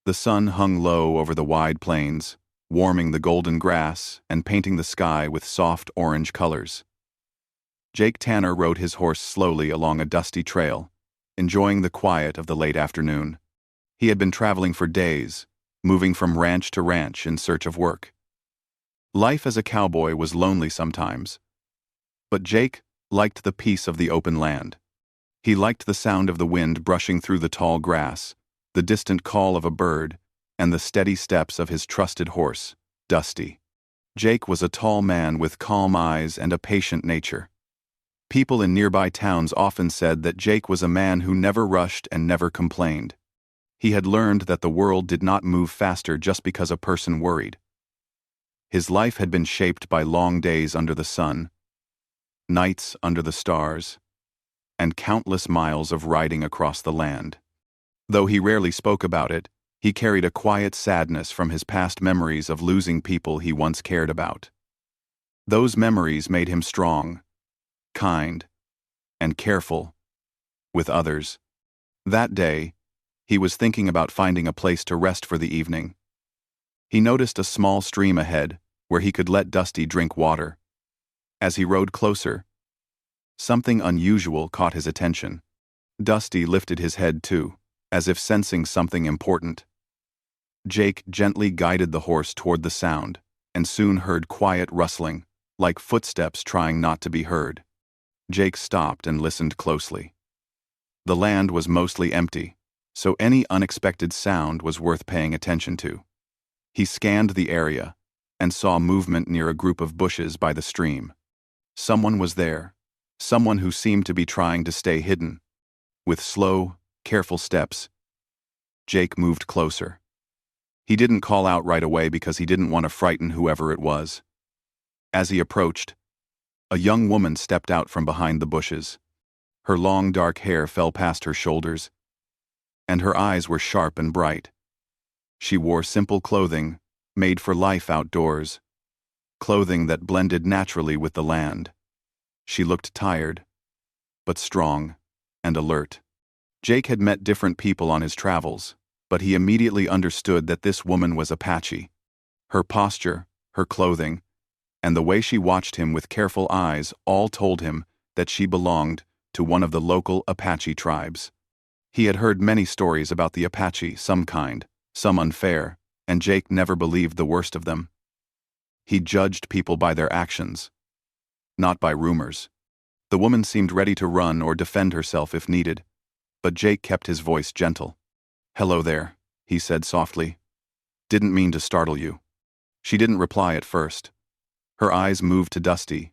The sun hung low over the wide plains, warming the golden grass and painting the sky with soft orange colors. Jake Tanner rode his horse slowly along a dusty trail, enjoying the quiet of the late afternoon. He had been traveling for days, moving from ranch to ranch in search of work. Life as a cowboy was lonely sometimes, but Jake liked the peace of the open land. He liked the sound of the wind brushing through the tall grass, the distant call of a bird, and the steady steps of his trusted horse, Dusty. Jake was a tall man with calm eyes and a patient nature. People in nearby towns often said that Jake was a man who never rushed and never complained. He had learned that the world did not move faster just because a person worried. His life had been shaped by long days under the sun, nights under the stars, and countless miles of riding across the land. Though he rarely spoke about it, he carried a quiet sadness from his past memories of losing people he once cared about. Those memories made him strong, kind, and careful with others. That day, he was thinking about finding a place to rest for the evening. He noticed a small stream ahead where he could let Dusty drink water. As he rode closer, something unusual caught his attention. Dusty lifted his head too, as if sensing something important. Jake gently guided the horse toward the sound, and soon heard quiet rustling, like footsteps trying not to be heard. Jake stopped and listened closely. The land was mostly empty, so any unexpected sound was worth paying attention to. He scanned the area and saw movement near a group of bushes by the stream. Someone was there, someone who seemed to be trying to stay hidden. With slow, careful steps, Jake moved closer. He didn't call out right away because he didn't want to frighten whoever it was. As he approached, a young woman stepped out from behind the bushes. Her long dark hair fell past her shoulders, and her eyes were sharp and bright. She wore simple clothing, made for life outdoors, clothing that blended naturally with the land. She looked tired, but strong and alert. Jake had met different people on his travels, but he immediately understood that this woman was Apache. Her posture, her clothing, and the way she watched him with careful eyes all told him that she belonged to one of the local Apache tribes. He had heard many stories about the Apache, some kind, some unfair, and Jake never believed the worst of them. He judged people by their actions, not by rumors. The woman seemed ready to run or defend herself if needed, but Jake kept his voice gentle. "Hello there," he said softly. "Didn't mean to startle you." She didn't reply at first. Her eyes moved to Dusty,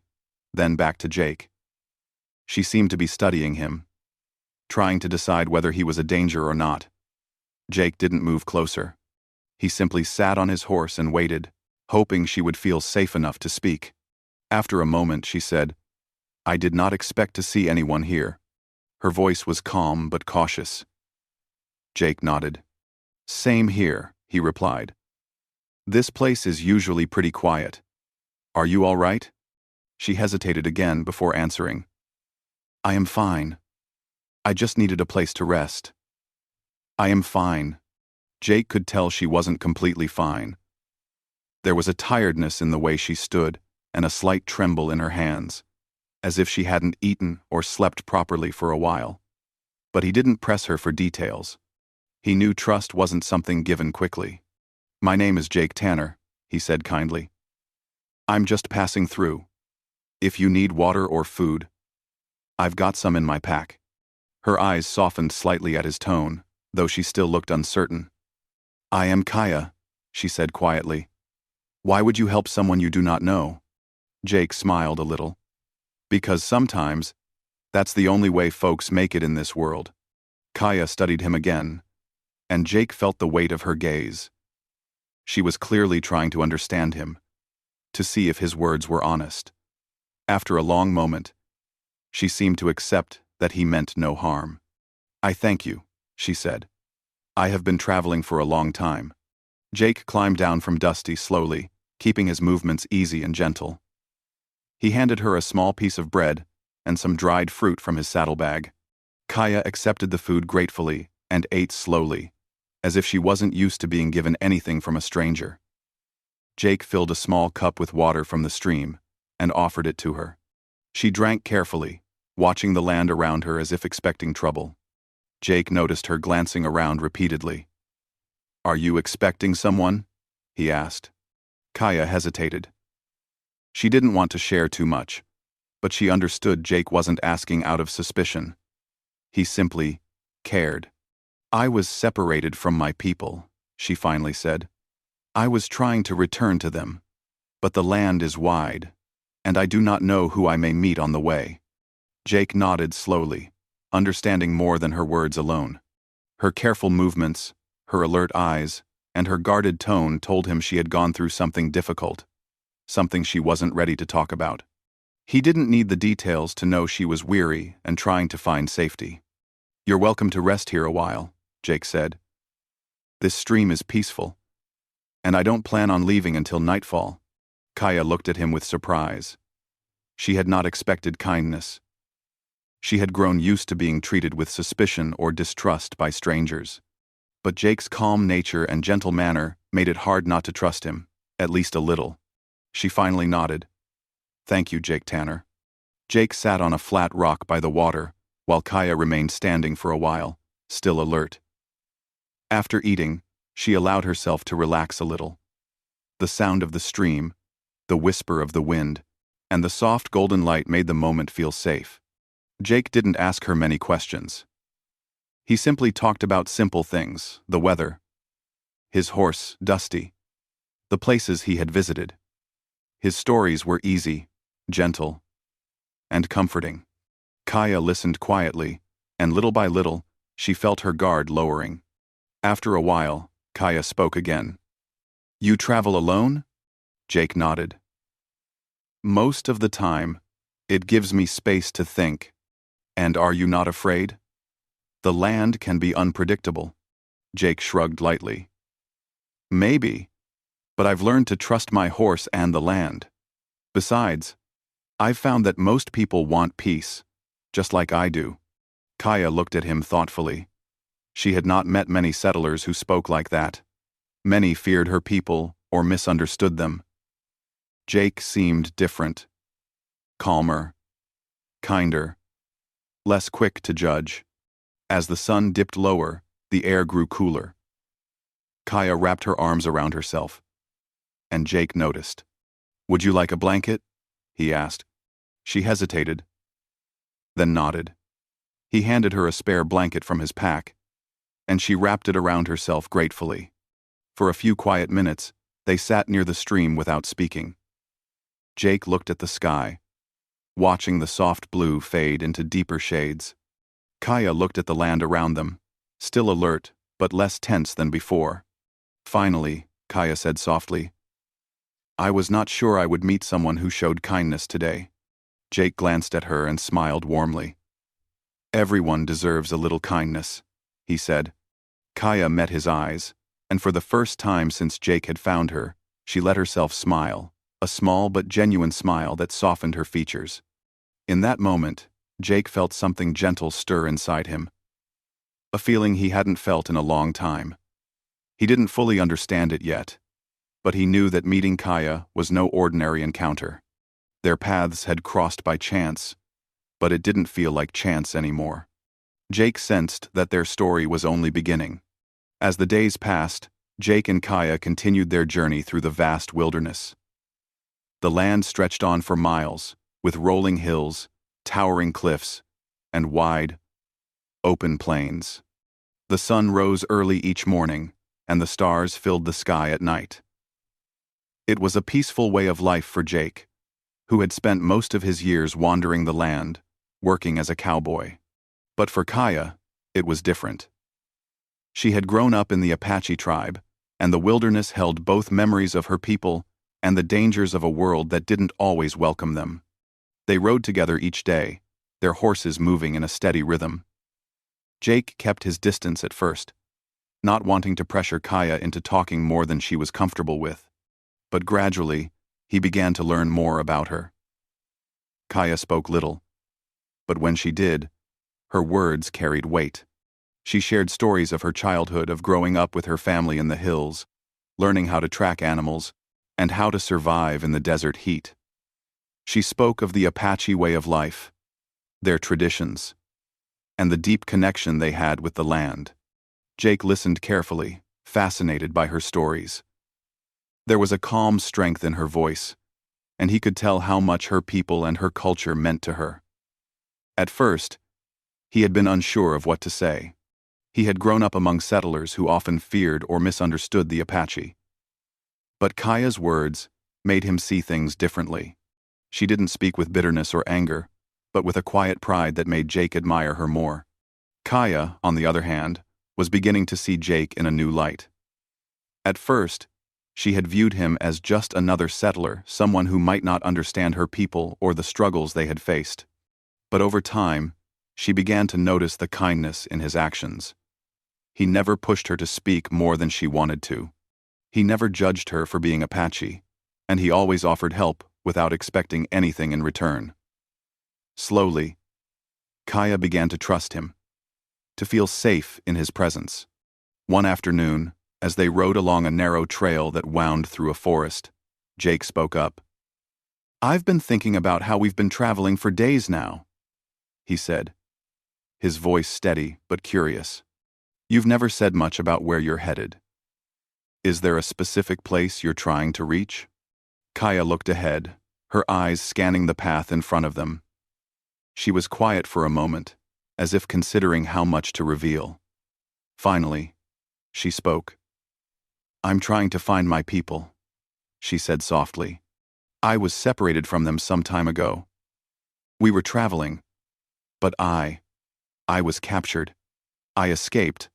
then back to Jake. She seemed to be studying him, trying to decide whether he was a danger or not. Jake didn't move closer. He simply sat on his horse and waited, hoping she would feel safe enough to speak. After a moment, she said, "I did not expect to see anyone here." Her voice was calm but cautious. Jake nodded. "Same here," he replied. "This place is usually pretty quiet. Are you all right?" She hesitated again before answering. "I am fine. I just needed a place to rest." "I am fine." Jake could tell she wasn't completely fine. There was a tiredness in the way she stood and a slight tremble in her hands, as if she hadn't eaten or slept properly for a while. But he didn't press her for details. He knew trust wasn't something given quickly. "My name is Jake Tanner," he said kindly. "I'm just passing through. If you need water or food, I've got some in my pack." Her eyes softened slightly at his tone, though she still looked uncertain. "I am Kaya," she said quietly. "Why would you help someone you do not know?" Jake smiled a little. "Because sometimes, that's the only way folks make it in this world." Kaya studied him again, and Jake felt the weight of her gaze. She was clearly trying to understand him, to see if his words were honest. After a long moment, she seemed to accept that he meant no harm. "I thank you," she said. "I have been traveling for a long time." Jake climbed down from Dusty slowly, keeping his movements easy and gentle. He handed her a small piece of bread and some dried fruit from his saddlebag. Kaya accepted the food gratefully and ate slowly, as if she wasn't used to being given anything from a stranger. Jake filled a small cup with water from the stream and offered it to her. She drank carefully, watching the land around her as if expecting trouble. Jake noticed her glancing around repeatedly. "Are you expecting someone?" he asked. Kaya hesitated. She didn't want to share too much, but she understood Jake wasn't asking out of suspicion. He simply cared. "I was separated from my people," she finally said. "I was trying to return to them, but the land is wide, and I do not know who I may meet on the way." Jake nodded slowly, understanding more than her words alone. Her careful movements, her alert eyes, and her guarded tone told him she had gone through something difficult, something she wasn't ready to talk about. He didn't need the details to know she was weary and trying to find safety. "You're welcome to rest here a while," Jake said. "This stream is peaceful, and I don't plan on leaving until nightfall." Kaya looked at him with surprise. She had not expected kindness. She had grown used to being treated with suspicion or distrust by strangers. But Jake's calm nature and gentle manner made it hard not to trust him, at least a little. She finally nodded. "Thank you, Jake Tanner." Jake sat on a flat rock by the water, while Kaya remained standing for a while, still alert. After eating, she allowed herself to relax a little. The sound of the stream, the whisper of the wind, and the soft golden light made the moment feel safe. Jake didn't ask her many questions. He simply talked about simple things, the weather, his horse, Dusty, the places he had visited. His stories were easy, gentle, and comforting. Kaya listened quietly, and little by little, she felt her guard lowering. After a while, Kaya spoke again. "You travel alone?" Jake nodded. "Most of the time, it gives me space to think. And are you not afraid? The land can be unpredictable." Jake shrugged lightly. "Maybe, but I've learned to trust my horse and the land. Besides, I've found that most people want peace, just like I do." Kaya looked at him thoughtfully. She had not met many settlers who spoke like that. Many feared her people or misunderstood them. Jake seemed different. Calmer, kinder, less quick to judge. As the sun dipped lower, the air grew cooler. Kaya wrapped her arms around herself, and Jake noticed. "Would you like a blanket?" he asked. She hesitated, then nodded. He handed her a spare blanket from his pack, and she wrapped it around herself gratefully. For a few quiet minutes, they sat near the stream without speaking. Jake looked at the sky, watching the soft blue fade into deeper shades. Kaya looked at the land around them, still alert but less tense than before. Finally, Kaya said softly, "I was not sure I would meet someone who showed kindness today." Jake glanced at her and smiled warmly. "Everyone deserves a little kindness," he said. Kaya met his eyes, and for the first time since Jake had found her, she let herself smile, a small but genuine smile that softened her features. In that moment, Jake felt something gentle stir inside him. A feeling he hadn't felt in a long time. He didn't fully understand it yet, but he knew that meeting Kaya was no ordinary encounter. Their paths had crossed by chance, but it didn't feel like chance anymore. Jake sensed that their story was only beginning. As the days passed, Jake and Kaya continued their journey through the vast wilderness. The land stretched on for miles, with rolling hills, towering cliffs, and wide, open plains. The sun rose early each morning, and the stars filled the sky at night. It was a peaceful way of life for Jake, who had spent most of his years wandering the land, working as a cowboy. But for Kaya, it was different. She had grown up in the Apache tribe, and the wilderness held both memories of her people and the dangers of a world that didn't always welcome them. They rode together each day, their horses moving in a steady rhythm. Jake kept his distance at first, not wanting to pressure Kaya into talking more than she was comfortable with. But gradually, he began to learn more about her. Kaya spoke little, but when she did, her words carried weight. She shared stories of her childhood, of growing up with her family in the hills, learning how to track animals, and how to survive in the desert heat. She spoke of the Apache way of life, their traditions, and the deep connection they had with the land. Jake listened carefully, fascinated by her stories. There was a calm strength in her voice, and he could tell how much her people and her culture meant to her. At first, he had been unsure of what to say. He had grown up among settlers who often feared or misunderstood the Apache. But Kaya's words made him see things differently. She didn't speak with bitterness or anger, but with a quiet pride that made Jake admire her more. Kaya, on the other hand, was beginning to see Jake in a new light. At first, she had viewed him as just another settler, someone who might not understand her people or the struggles they had faced. But over time, she began to notice the kindness in his actions. He never pushed her to speak more than she wanted to. He never judged her for being Apache, and he always offered help without expecting anything in return. Slowly, Kaya began to trust him, to feel safe in his presence. One afternoon, as they rode along a narrow trail that wound through a forest, Jake spoke up. "I've been thinking about how we've been traveling for days now," he said, his voice steady but curious. "You've never said much about where you're headed. Is there a specific place you're trying to reach?" Kaya looked ahead, her eyes scanning the path in front of them. She was quiet for a moment, as if considering how much to reveal. Finally, she spoke. "I'm trying to find my people," she said softly. "I was separated from them some time ago. We were traveling, but I was captured. I escaped,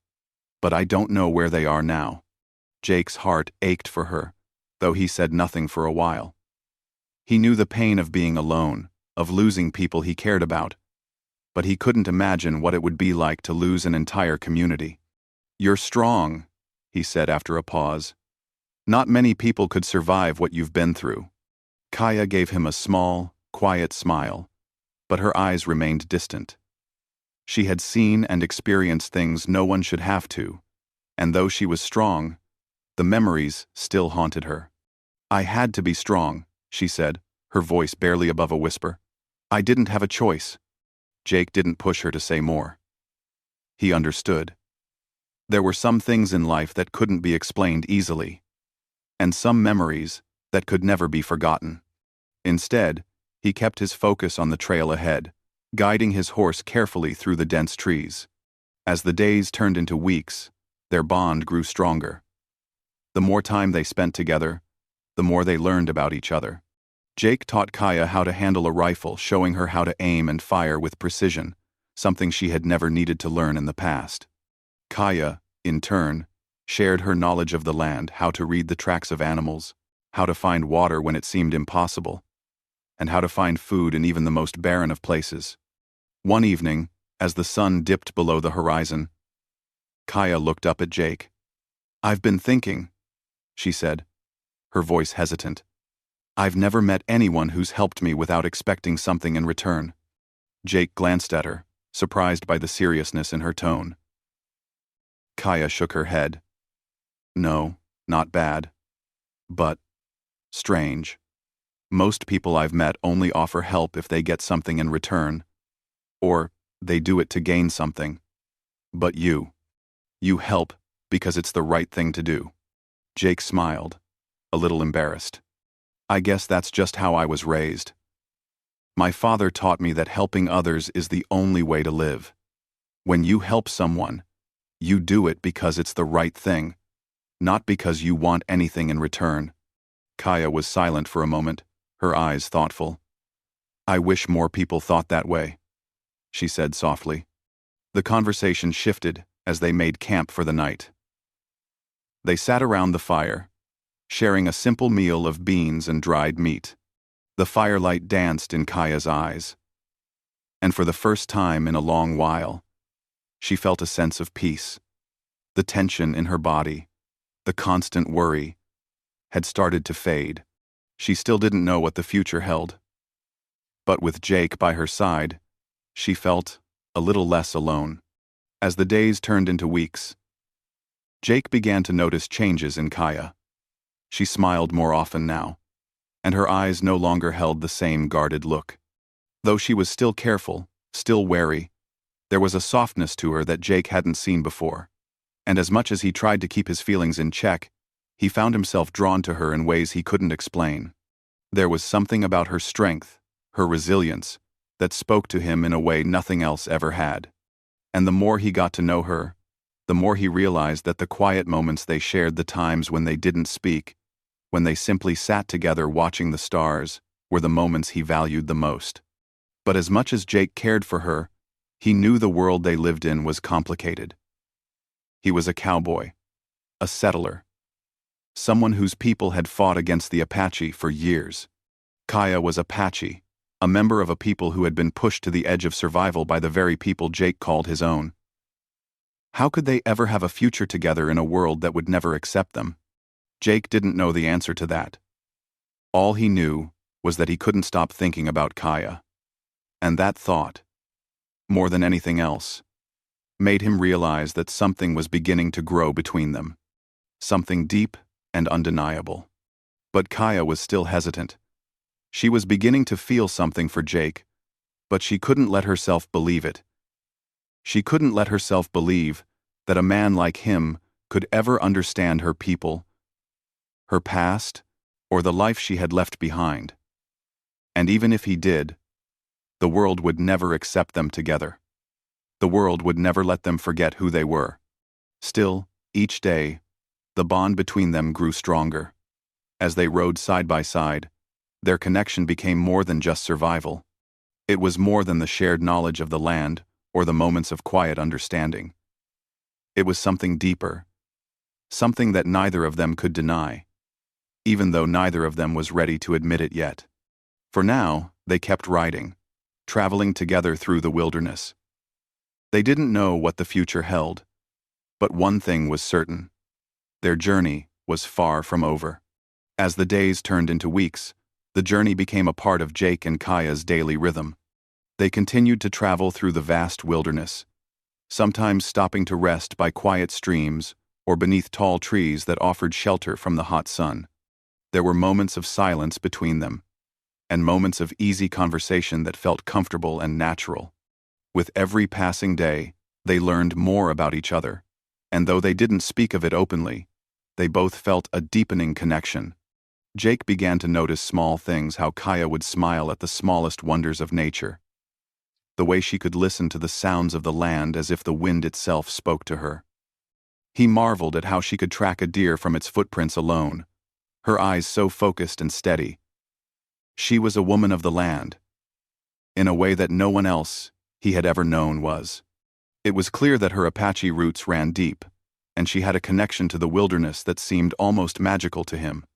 but I don't know where they are now." Jake's heart ached for her, though he said nothing for a while. He knew the pain of being alone, of losing people he cared about, but he couldn't imagine what it would be like to lose an entire community. "You're strong," he said after a pause. "Not many people could survive what you've been through." Kaya gave him a small, quiet smile, but her eyes remained distant. She had seen and experienced things no one should have to, and though she was strong, the memories still haunted her. "I had to be strong," she said, her voice barely above a whisper. "I didn't have a choice." Jake didn't push her to say more. He understood. There were some things in life that couldn't be explained easily, and some memories that could never be forgotten. Instead, he kept his focus on the trail ahead, guiding his horse carefully through the dense trees. As the days turned into weeks, their bond grew stronger. The more time they spent together, the more they learned about each other. Jake taught Kaya how to handle a rifle, showing her how to aim and fire with precision, something she had never needed to learn in the past. Kaya, in turn, shared her knowledge of the land, how to read the tracks of animals, how to find water when it seemed impossible, and how to find food in even the most barren of places. One evening, as the sun dipped below the horizon, Kaya looked up at Jake. "I've been thinking," she said, her voice hesitant. "I've never met anyone who's helped me without expecting something in return." Jake glanced at her, surprised by the seriousness in her tone. Kaya shook her head. "No, not bad. But strange. Most people I've met only offer help if they get something in return, or they do it to gain something. But you help because it's the right thing to do." Jake smiled, a little embarrassed. "I guess that's just how I was raised. My father taught me that helping others is the only way to live. When you help someone, you do it because it's the right thing, not because you want anything in return." Kaya was silent for a moment, her eyes thoughtful. "I wish more people thought that way," she said softly. The conversation shifted as they made camp for the night. They sat around the fire, sharing a simple meal of beans and dried meat. The firelight danced in Kaya's eyes, and for the first time in a long while, she felt a sense of peace. The tension in her body, the constant worry, had started to fade. She still didn't know what the future held. But with Jake by her side, she felt a little less alone. As the days turned into weeks, Jake began to notice changes in Kaya. She smiled more often now, and her eyes no longer held the same guarded look. Though she was still careful, still wary, there was a softness to her that Jake hadn't seen before. And as much as he tried to keep his feelings in check, he found himself drawn to her in ways he couldn't explain. There was something about her strength, her resilience, that spoke to him in a way nothing else ever had. And the more he got to know her, the more he realized that the quiet moments they shared, the times when they didn't speak, when they simply sat together watching the stars, were the moments he valued the most. But as much as Jake cared for her, he knew the world they lived in was complicated. He was a cowboy, a settler, someone whose people had fought against the Apache for years. Kaya was Apache, a member of a people who had been pushed to the edge of survival by the very people Jake called his own. How could they ever have a future together in a world that would never accept them? Jake didn't know the answer to that. All he knew was that he couldn't stop thinking about Kaya. And that thought, more than anything else, made him realize that something was beginning to grow between them. Something deep and undeniable. But Kaya was still hesitant. She was beginning to feel something for Jake, but she couldn't let herself believe it. She couldn't let herself believe that a man like him could ever understand her people, her past, or the life she had left behind. And even if he did, the world would never accept them together. The world would never let them forget who they were. Still, each day, the bond between them grew stronger. As they rode side by side, their connection became more than just survival. It was more than the shared knowledge of the land or the moments of quiet understanding. It was something deeper, something that neither of them could deny, even though neither of them was ready to admit it yet. For now, they kept riding, traveling together through the wilderness. They didn't know what the future held, but one thing was certain: their journey was far from over. As the days turned into weeks, the journey became a part of Jake and Kaya's daily rhythm. They continued to travel through the vast wilderness, sometimes stopping to rest by quiet streams or beneath tall trees that offered shelter from the hot sun. There were moments of silence between them, and moments of easy conversation that felt comfortable and natural. With every passing day, they learned more about each other, and though they didn't speak of it openly, they both felt a deepening connection. Jake began to notice small things: how Kaya would smile at the smallest wonders of nature, the way she could listen to the sounds of the land as if the wind itself spoke to her. He marveled at how she could track a deer from its footprints alone, her eyes so focused and steady. She was a woman of the land, in a way that no one else he had ever known was. It was clear that her Apache roots ran deep, and she had a connection to the wilderness that seemed almost magical to him.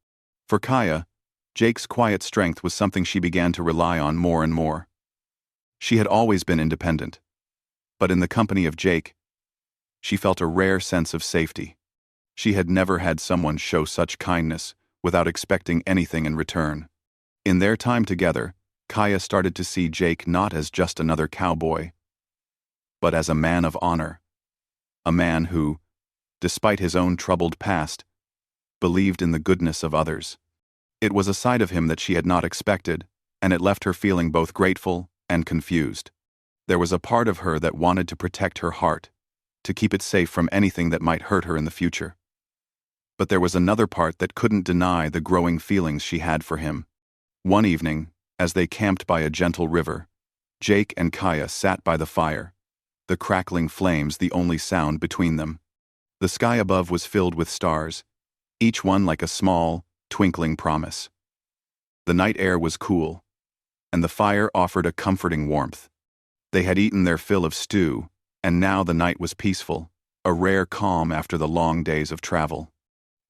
For Kaya, Jake's quiet strength was something she began to rely on more and more. She had always been independent, but in the company of Jake, she felt a rare sense of safety. She had never had someone show such kindness without expecting anything in return. In their time together, Kaya started to see Jake not as just another cowboy, but as a man of honor. A man who, despite his own troubled past, believed in the goodness of others. It was a side of him that she had not expected, and it left her feeling both grateful and confused. There was a part of her that wanted to protect her heart, to keep it safe from anything that might hurt her in the future. But there was another part that couldn't deny the growing feelings she had for him. One evening, as they camped by a gentle river, Jake and Kaya sat by the fire, the crackling flames the only sound between them. The sky above was filled with stars, each one like a small, twinkling promise. The night air was cool, and the fire offered a comforting warmth. They had eaten their fill of stew, and now the night was peaceful, a rare calm after the long days of travel.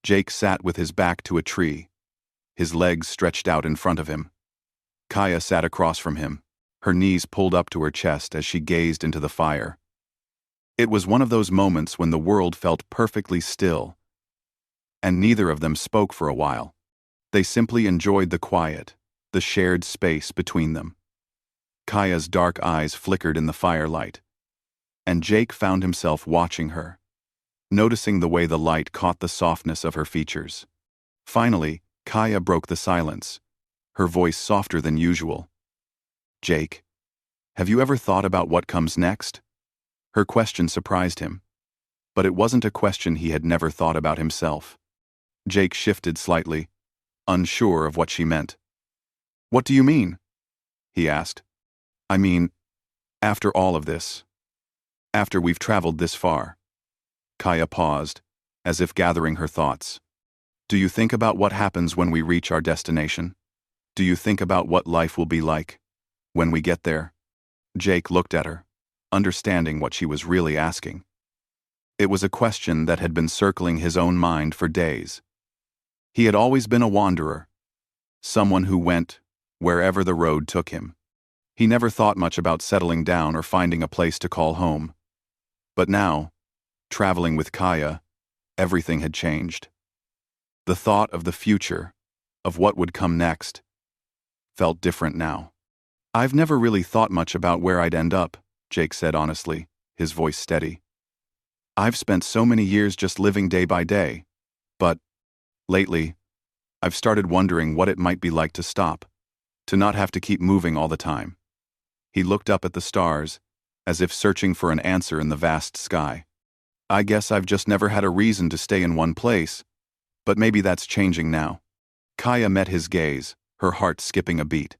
Jake sat with his back to a tree, his legs stretched out in front of him. Kaya sat across from him, her knees pulled up to her chest as she gazed into the fire. It was one of those moments when the world felt perfectly still, and neither of them spoke for a while. They simply enjoyed the quiet, the shared space between them. Kaya's dark eyes flickered in the firelight, and Jake found himself watching her, noticing the way the light caught the softness of her features. Finally, Kaya broke the silence, her voice softer than usual. "Jake, have you ever thought about what comes next?" Her question surprised him, but it wasn't a question he had never thought about himself. Jake shifted slightly, unsure of what she meant. "What do you mean?" he asked. "I mean, after all of this. After we've traveled this far." Kaya paused, as if gathering her thoughts. "Do you think about what happens when we reach our destination? Do you think about what life will be like when we get there?" Jake looked at her, understanding what she was really asking. It was a question that had been circling his own mind for days. He had always been a wanderer, someone who went wherever the road took him. He never thought much about settling down or finding a place to call home. But now, traveling with Kaya, everything had changed. The thought of the future, of what would come next, felt different now. "I've never really thought much about where I'd end up," Jake said honestly, his voice steady. "I've spent so many years just living day by day, but lately, I've started wondering what it might be like to stop, to not have to keep moving all the time." He looked up at the stars, as if searching for an answer in the vast sky. "I guess I've just never had a reason to stay in one place, but maybe that's changing now." Kaya met his gaze, her heart skipping a beat.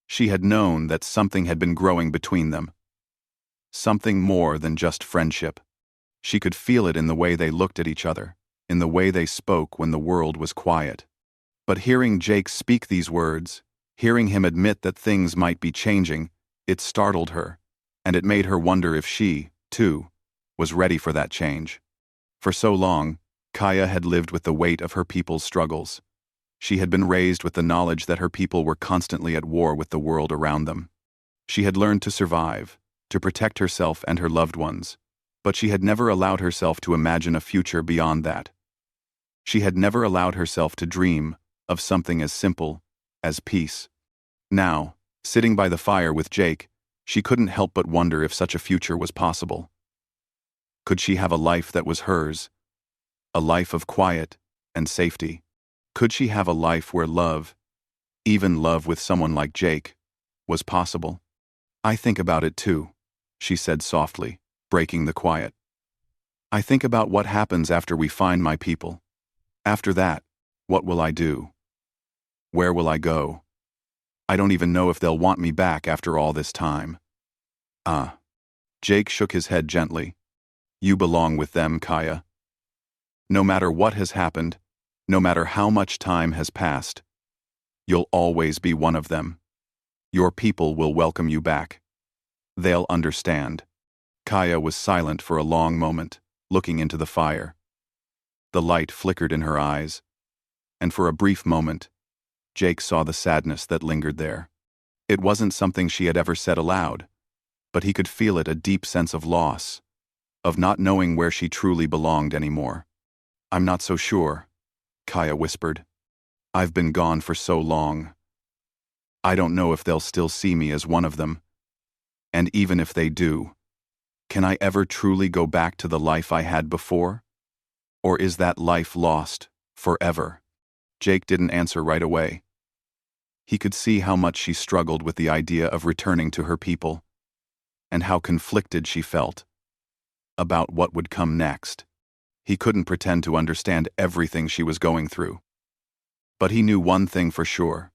She had known that something had been growing between them. Something more than just friendship. She could feel it in the way they looked at each other, in the way they spoke when the world was quiet. But hearing Jake speak these words, hearing him admit that things might be changing, it startled her, and it made her wonder if she, too, was ready for that change. For so long, Kaya had lived with the weight of her people's struggles. She had been raised with the knowledge that her people were constantly at war with the world around them. She had learned to survive, to protect herself and her loved ones, but she had never allowed herself to imagine a future beyond that. She had never allowed herself to dream of something as simple as peace. Now, sitting by the fire with Jake, she couldn't help but wonder if such a future was possible. Could she have a life that was hers? A life of quiet and safety? Could she have a life where love, even love with someone like Jake, was possible? "I think about it too," she said softly, breaking the quiet. "I think about what happens after we find my people. After that, what will I do? Where will I go? I don't even know if they'll want me back after all this time." "Ah." Jake shook his head gently. "You belong with them, Kaya. No matter what has happened, no matter how much time has passed, you'll always be one of them. Your people will welcome you back. They'll understand." Kaya was silent for a long moment, looking into the fire. The light flickered in her eyes, and for a brief moment, Jake saw the sadness that lingered there. It wasn't something she had ever said aloud, but he could feel it, a deep sense of loss, of not knowing where she truly belonged anymore. "I'm not so sure," Kaya whispered. "I've been gone for so long. I don't know if they'll still see me as one of them. And even if they do, can I ever truly go back to the life I had before? Or is that life lost forever?" Jake didn't answer right away. He could see how much she struggled with the idea of returning to her people, and how conflicted she felt about what would come next. He couldn't pretend to understand everything she was going through. But he knew one thing for sure.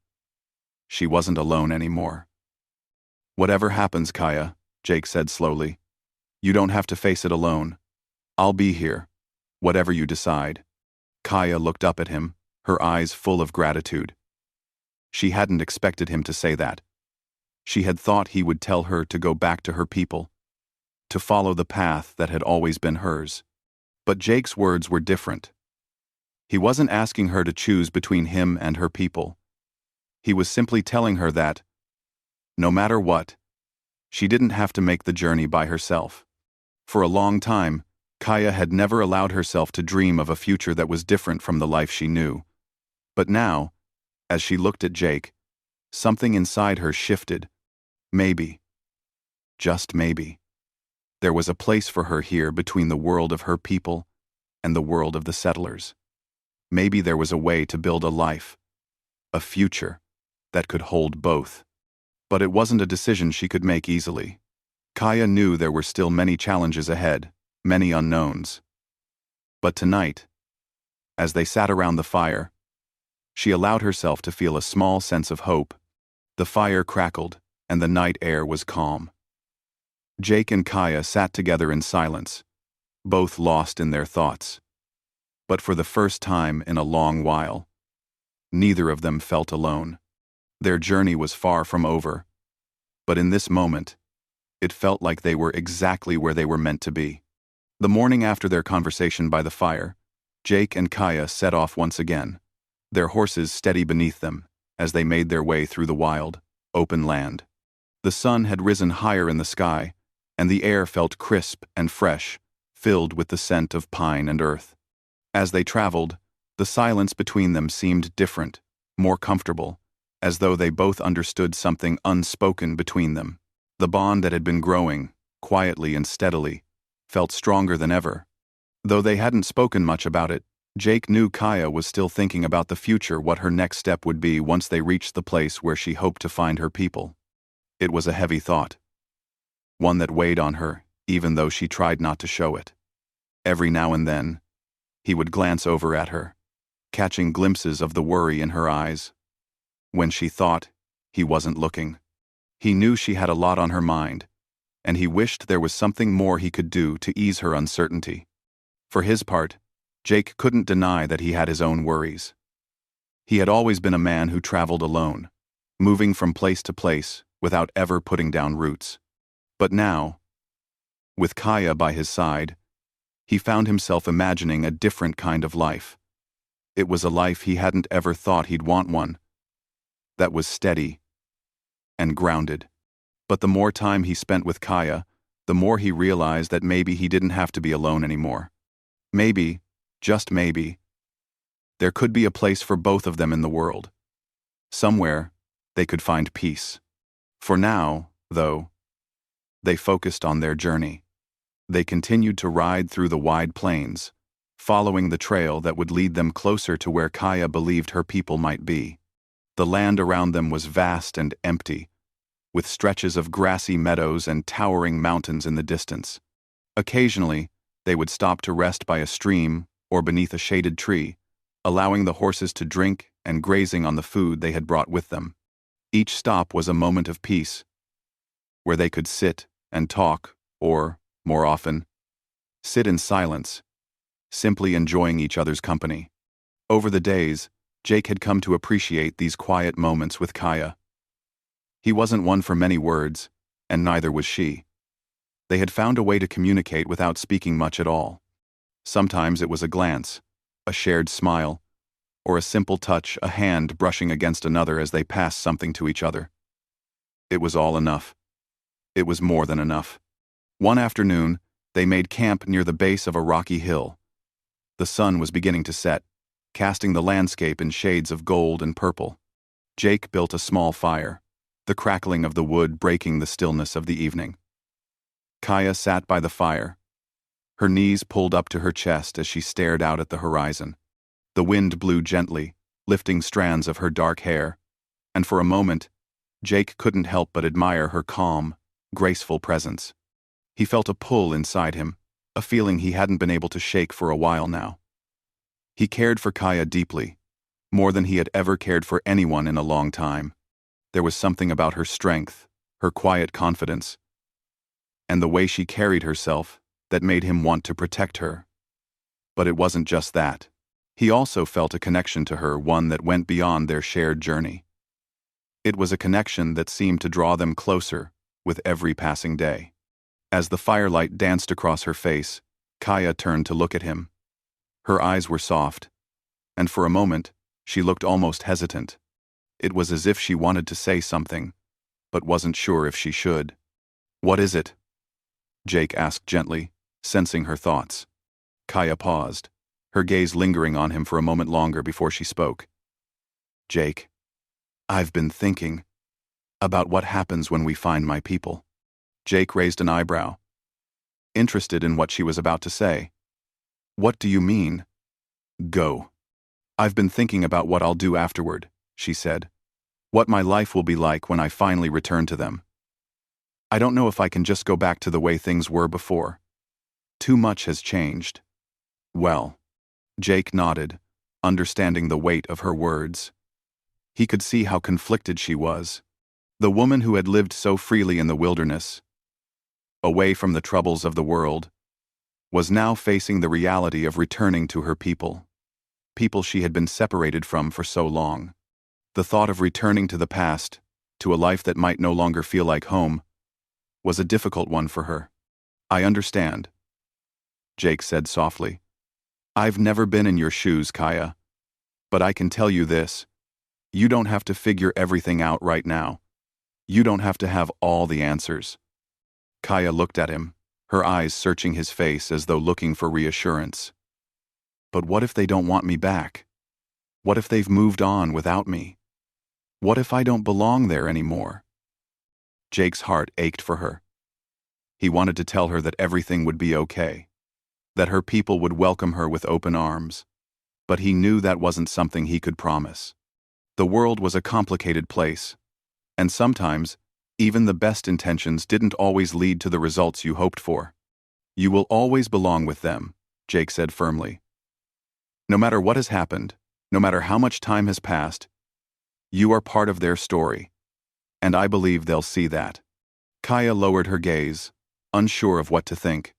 She wasn't alone anymore. "Whatever happens, Kaya," Jake said slowly, "you don't have to face it alone. I'll be here, whatever you decide." Kaya looked up at him, her eyes full of gratitude. She hadn't expected him to say that. She had thought he would tell her to go back to her people, to follow the path that had always been hers. But Jake's words were different. He wasn't asking her to choose between him and her people. He was simply telling her that, no matter what, she didn't have to make the journey by herself. For a long time, Kaya had never allowed herself to dream of a future that was different from the life she knew. But now, as she looked at Jake, something inside her shifted. Maybe, just maybe, There was a place for her here between the world of her people and the world of the settlers. Maybe there was a way to build a life, a future, that could hold both. But it wasn't a decision she could make easily. Kaya knew there were still many challenges ahead, many unknowns. But tonight, as they sat around the fire, she allowed herself to feel a small sense of hope. The fire crackled, and the night air was calm. Jake and Kaya sat together in silence, both lost in their thoughts. But for the first time in a long while, neither of them felt alone. Their journey was far from over, but in this moment, it felt like they were exactly where they were meant to be. The morning after their conversation by the fire, Jake and Kaya set off once again, their horses steady beneath them, as they made their way through the wild, open land. The sun had risen higher in the sky, and the air felt crisp and fresh, filled with the scent of pine and earth. As they traveled, the silence between them seemed different, more comfortable, as though they both understood something unspoken between them. The bond that had been growing, quietly and steadily, felt stronger than ever. Though they hadn't spoken much about it, Jake knew Kaya was still thinking about the future, what her next step would be once they reached the place where she hoped to find her people. It was a heavy thought, one that weighed on her, even though she tried not to show it. Every now and then, he would glance over at her, catching glimpses of the worry in her eyes. When she thought, he wasn't looking. He knew she had a lot on her mind, and he wished there was something more he could do to ease her uncertainty. For his part, Jake couldn't deny that he had his own worries. He had always been a man who traveled alone, moving from place to place without ever putting down roots. But now, with Kaya by his side, he found himself imagining a different kind of life. It was a life he hadn't ever thought he'd want, one that was steady and grounded. But the more time he spent with Kaya, the more he realized that maybe he didn't have to be alone anymore. Maybe, just maybe, there could be a place for both of them in the world. Somewhere, they could find peace. For now, though, they focused on their journey. They continued to ride through the wide plains, following the trail that would lead them closer to where Kaya believed her people might be. The land around them was vast and empty, with stretches of grassy meadows and towering mountains in the distance. Occasionally, they would stop to rest by a stream or beneath a shaded tree, allowing the horses to drink and grazing on the food they had brought with them. Each stop was a moment of peace, where they could sit and talk, or, more often, sit in silence, simply enjoying each other's company. Over the days, Jake had come to appreciate these quiet moments with Kaya. He wasn't one for many words, and neither was she. They had found a way to communicate without speaking much at all. Sometimes it was a glance, a shared smile, or a simple touch, a hand brushing against another as they passed something to each other. It was all enough. It was more than enough. One afternoon, they made camp near the base of a rocky hill. The sun was beginning to set, casting the landscape in shades of gold and purple. Jake built a small fire, the crackling of the wood breaking the stillness of the evening. Kaya sat by the fire, her knees pulled up to her chest as she stared out at the horizon. The wind blew gently, lifting strands of her dark hair, and for a moment, Jake couldn't help but admire her calm, graceful presence. He felt a pull inside him, a feeling he hadn't been able to shake for a while now. He cared for Kaya deeply, more than he had ever cared for anyone in a long time. There was something about her strength, her quiet confidence, and the way she carried herself that made him want to protect her. But it wasn't just that. He also felt a connection to her, one that went beyond their shared journey. It was a connection that seemed to draw them closer with every passing day. As the firelight danced across her face, Kaya turned to look at him. Her eyes were soft, and for a moment, she looked almost hesitant. It was as if she wanted to say something, but wasn't sure if she should. "What is it?" Jake asked gently, sensing her thoughts. Kaya paused, her gaze lingering on him for a moment longer before she spoke. "Jake, I've been thinking about what happens when we find my people." Jake raised an eyebrow. interested in what she was about to say. "What do you mean?" "Go." "I've been thinking about what I'll do afterward," she said. "What my life will be like when I finally return to them. I don't know if I can just go back to the way things were before. Too much has changed." "Well." Jake nodded, understanding the weight of her words. He could see how conflicted she was. The woman who had lived so freely in the wilderness, away from the troubles of the world, was now facing the reality of returning to her people she had been separated from for so long. The thought of returning to the past, to a life that might no longer feel like home, was a difficult one for her. "I understand," Jake said softly. "I've never been in your shoes, Kaya. But I can tell you this. You don't have to figure everything out right now. You don't have to have all the answers." Kaya looked at him, her eyes searching his face as though looking for reassurance. "But what if they don't want me back? What if they've moved on without me? What if I don't belong there anymore?" Jake's heart ached for her. He wanted to tell her that everything would be okay, that her people would welcome her with open arms, but he knew that wasn't something he could promise. The world was a complicated place, and sometimes even the best intentions didn't always lead to the results you hoped for. "You will always belong with them," Jake said firmly. "No matter what has happened, no matter how much time has passed, you are part of their story, and I believe they'll see that." Kaya lowered her gaze, unsure of what to think.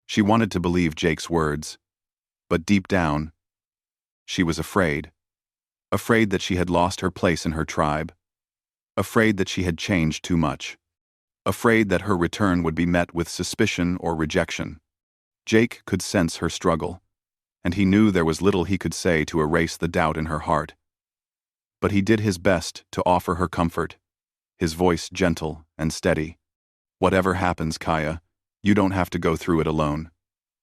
She wanted to believe Jake's words, but deep down, she was afraid. Afraid that she had lost her place in her tribe. Afraid that she had changed too much. Afraid that her return would be met with suspicion or rejection. Jake could sense her struggle, and he knew there was little he could say to erase the doubt in her heart. But he did his best to offer her comfort, his voice gentle and steady. "Whatever happens, Kaya, you don't have to go through it alone.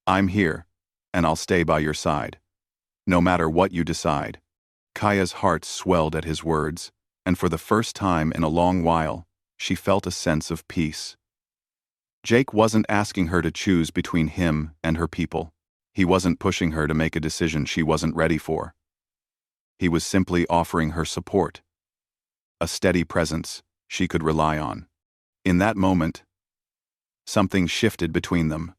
I'm here, and I'll stay by your side. No matter what you decide." Kaya's heart swelled at his words, and for the first time in a long while, she felt a sense of peace. Jake wasn't asking her to choose between him and her people. He wasn't pushing her to make a decision she wasn't ready for. He was simply offering her support, a steady presence she could rely on. In that moment, something shifted between them.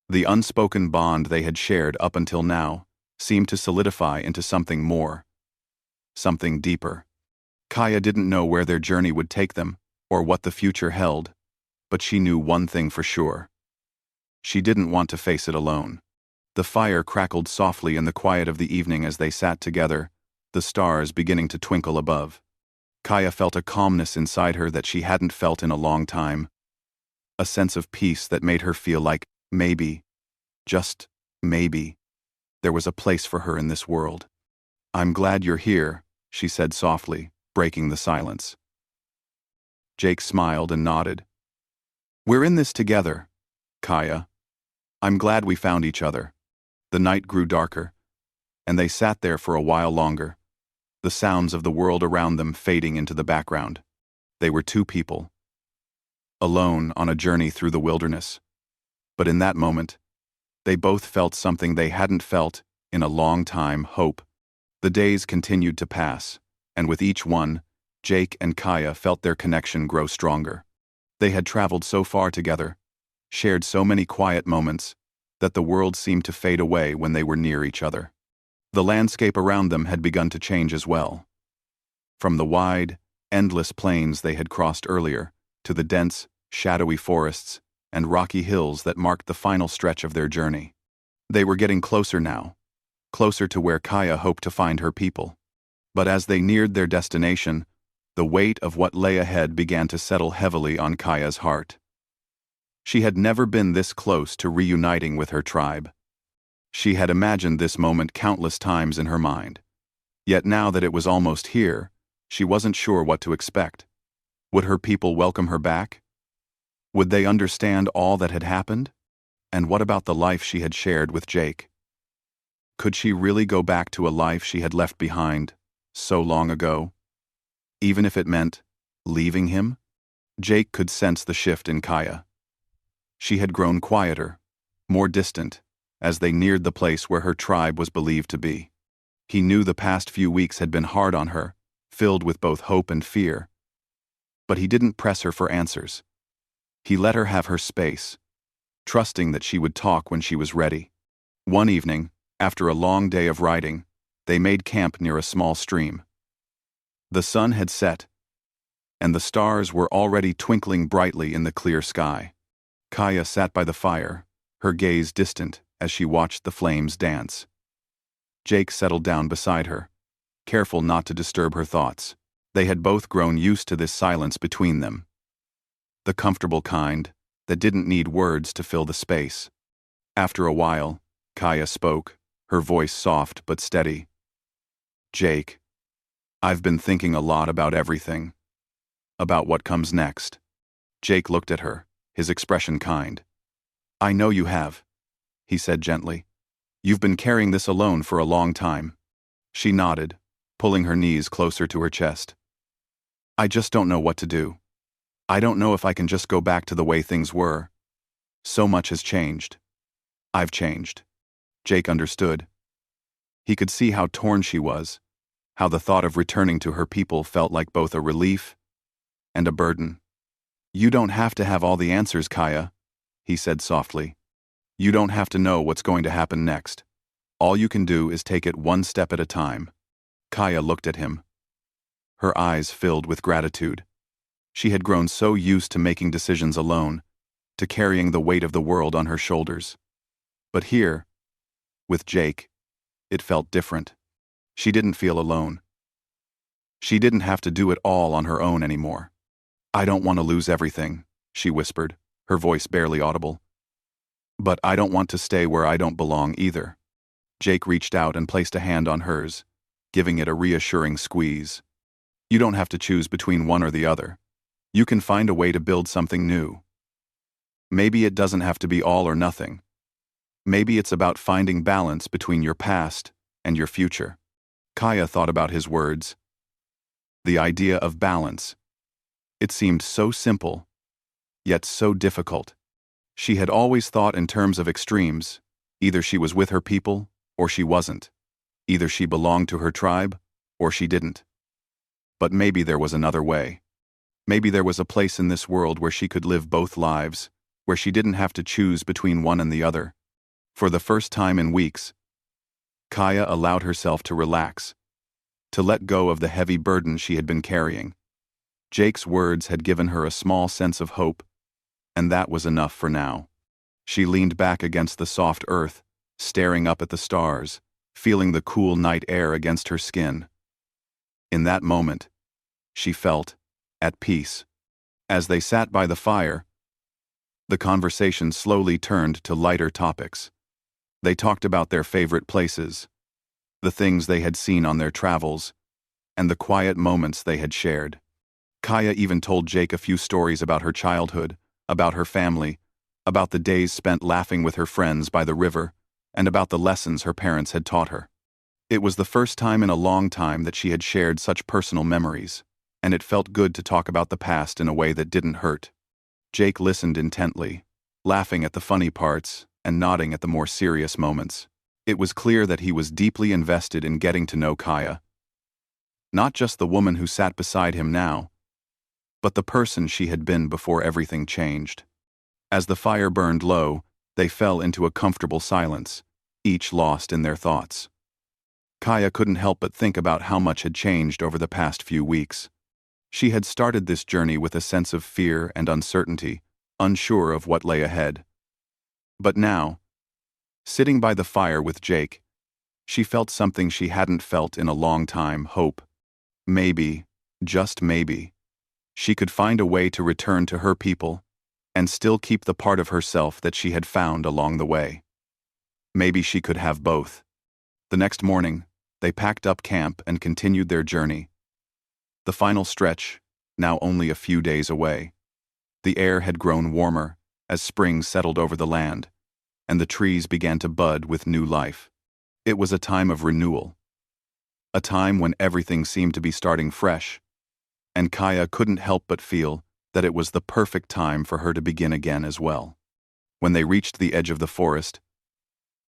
The unspoken bond they had shared up until now seemed to solidify into something more, something deeper. Kaya didn't know where their journey would take them or what the future held, but she knew one thing for sure. She didn't want to face it alone. The fire crackled softly in the quiet of the evening as they sat together, the stars beginning to twinkle above. Kaya felt a calmness inside her that she hadn't felt in a long time, a sense of peace that made her feel like maybe, just maybe, there was a place for her in this world. "I'm glad you're here," she said softly, breaking the silence. Jake smiled and nodded. "We're in this together, Kaya. I'm glad we found each other." The night grew darker, and they sat there for a while longer, the sounds of the world around them fading into the background. They were two people, alone on a journey through the wilderness. But in that moment, they both felt something they hadn't felt in a long time: hope. The days continued to pass, and with each one, Jake and Kaya felt their connection grow stronger. They had traveled so far together, shared so many quiet moments, that the world seemed to fade away when they were near each other. The landscape around them had begun to change as well. From the wide, endless plains they had crossed earlier, to the dense, shadowy forests and rocky hills that marked the final stretch of their journey. They were getting closer now, closer to where Kaya hoped to find her people. But as they neared their destination, the weight of what lay ahead began to settle heavily on Kaya's heart. She had never been this close to reuniting with her tribe. She had imagined this moment countless times in her mind. Yet now that it was almost here, she wasn't sure what to expect. Would her people welcome her back? Would they understand all that had happened? And what about the life she had shared with Jake? Could she really go back to a life she had left behind so long ago? Even if it meant leaving him? Jake could sense the shift in Kaya. She had grown quieter, more distant, as they neared the place where her tribe was believed to be. He knew the past few weeks had been hard on her, filled with both hope and fear. But he didn't press her for answers. He let her have her space, trusting that she would talk when she was ready. One evening, after a long day of riding, they made camp near a small stream. The sun had set, and the stars were already twinkling brightly in the clear sky. Kaya sat by the fire, her gaze distant as she watched the flames dance. Jake settled down beside her, careful not to disturb her thoughts. They had both grown used to this silence between them. The comfortable kind that didn't need words to fill the space. After a while, Kaya spoke, her voice soft but steady. "Jake, I've been thinking a lot about everything. About what comes next." Jake looked at her, his expression kind. "I know you have," he said gently. "You've been carrying this alone for a long time." She nodded, pulling her knees closer to her chest. "I just don't know what to do. I don't know if I can just go back to the way things were. So much has changed. I've changed." Jake understood. He could see how torn she was, how the thought of returning to her people felt like both a relief and a burden. "You don't have to have all the answers, Kaya," he said softly. "You don't have to know what's going to happen next. All you can do is take it one step at a time." Kaya looked at him, her eyes filled with gratitude. She had grown so used to making decisions alone, to carrying the weight of the world on her shoulders. But here, with Jake, it felt different. She didn't feel alone. She didn't have to do it all on her own anymore. "I don't want to lose everything," she whispered, her voice barely audible. "But I don't want to stay where I don't belong either." Jake reached out and placed a hand on hers, giving it a reassuring squeeze. "You don't have to choose between one or the other. You can find a way to build something new. Maybe it doesn't have to be all or nothing. Maybe it's about finding balance between your past and your future." Kaya thought about his words. The idea of balance. It seemed so simple, yet so difficult. She had always thought in terms of extremes. Either she was with her people, or she wasn't. Either she belonged to her tribe, or she didn't. But maybe there was another way. Maybe there was a place in this world where she could live both lives, where she didn't have to choose between one and the other. For the first time in weeks, Kaya allowed herself to relax, to let go of the heavy burden she had been carrying. Jake's words had given her a small sense of hope, and that was enough for now. She leaned back against the soft earth, staring up at the stars, feeling the cool night air against her skin. In that moment, she felt at peace. As they sat by the fire, the conversation slowly turned to lighter topics. They talked about their favorite places, the things they had seen on their travels, and the quiet moments they had shared. Kaya even told Jake a few stories about her childhood, about her family, about the days spent laughing with her friends by the river, and about the lessons her parents had taught her. It was the first time in a long time that she had shared such personal memories, and it felt good to talk about the past in a way that didn't hurt. Jake listened intently, laughing at the funny parts and nodding at the more serious moments. It was clear that he was deeply invested in getting to know Kaya. Not just the woman who sat beside him now, but the person she had been before everything changed. As the fire burned low, they fell into a comfortable silence, each lost in their thoughts. Kaya couldn't help but think about how much had changed over the past few weeks. She had started this journey with a sense of fear and uncertainty, unsure of what lay ahead. But now, sitting by the fire with Jake, she felt something she hadn't felt in a long time: hope. Maybe, just maybe, she could find a way to return to her people and still keep the part of herself that she had found along the way. Maybe she could have both. The next morning, they packed up camp and continued their journey. The final stretch, now only a few days away. The air had grown warmer as spring settled over the land, and the trees began to bud with new life. It was a time of renewal. A time when everything seemed to be starting fresh, and Kaya couldn't help but feel that it was the perfect time for her to begin again as well. When they reached the edge of the forest,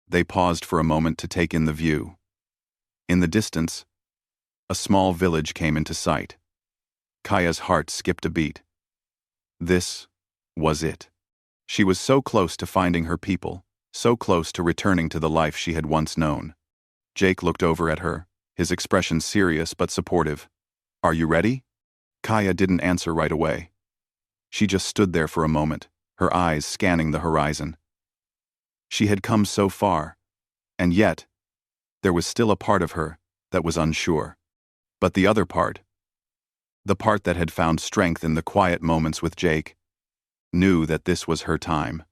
they paused for a moment to take in the view. In the distance, a small village came into sight. Kaya's heart skipped a beat. This was it. She was so close to finding her people, so close to returning to the life she had once known. Jake looked over at her, his expression serious but supportive. "Are you ready?" Kaya didn't answer right away. She just stood there for a moment, her eyes scanning the horizon. She had come so far, and yet, there was still a part of her that was unsure. But the other part, the part that had found strength in the quiet moments with Jake, knew that this was her time.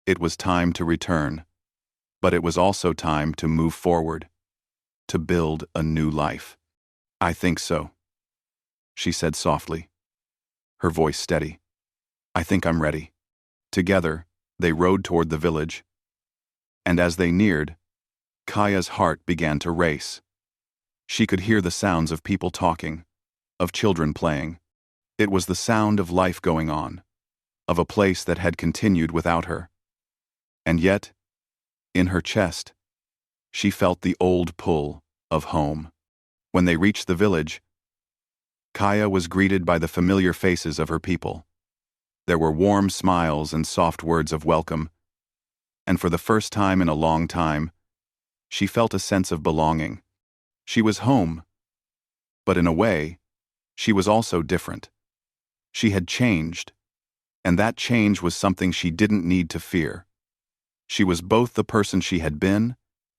It was time to return, but it was also time to move forward, to build a new life. "I think so," she said softly, her voice steady. "I think I'm ready." Together, they rode toward the village. And as they neared, Kaya's heart began to race. She could hear the sounds of people talking, of children playing. It was the sound of life going on, of a place that had continued without her. And yet, in her chest, she felt the old pull of home. When they reached the village, Kaya was greeted by the familiar faces of her people. There were warm smiles and soft words of welcome, and for the first time in a long time, she felt a sense of belonging. She was home, but in a way, she was also different. She had changed, and that change was something she didn't need to fear. She was both the person she had been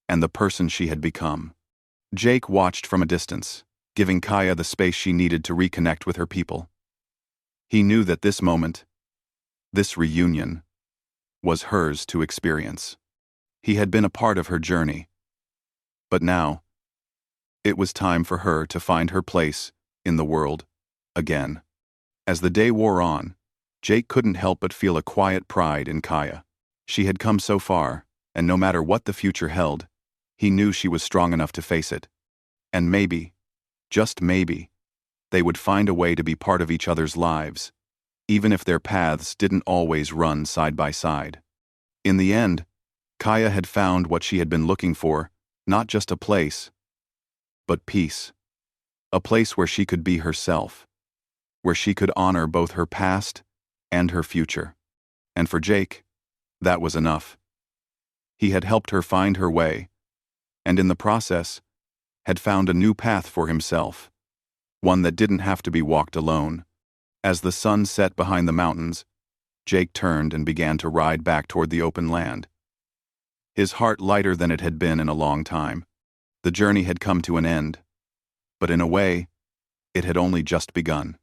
and the person she had become. Jake watched from a distance, giving Kaya the space she needed to reconnect with her people. He knew that this moment, this reunion, was hers to experience. He had been a part of her journey, but now, it was time for her to find her place in the world again. As the day wore on, Jake couldn't help but feel a quiet pride in Kaya. She had come so far, and no matter what the future held, he knew she was strong enough to face it. And maybe, just maybe, they would find a way to be part of each other's lives, even if their paths didn't always run side by side. In the end, Kaya had found what she had been looking for, not just a place, but peace. A place where she could be herself, where she could honor both her past and her future. And for Jake, that was enough. He had helped her find her way, and in the process, had found a new path for himself, one that didn't have to be walked alone. As the sun set behind the mountains, Jake turned and began to ride back toward the open land. His heart lighter than it had been in a long time. The journey had come to an end, but in a way, it had only just begun.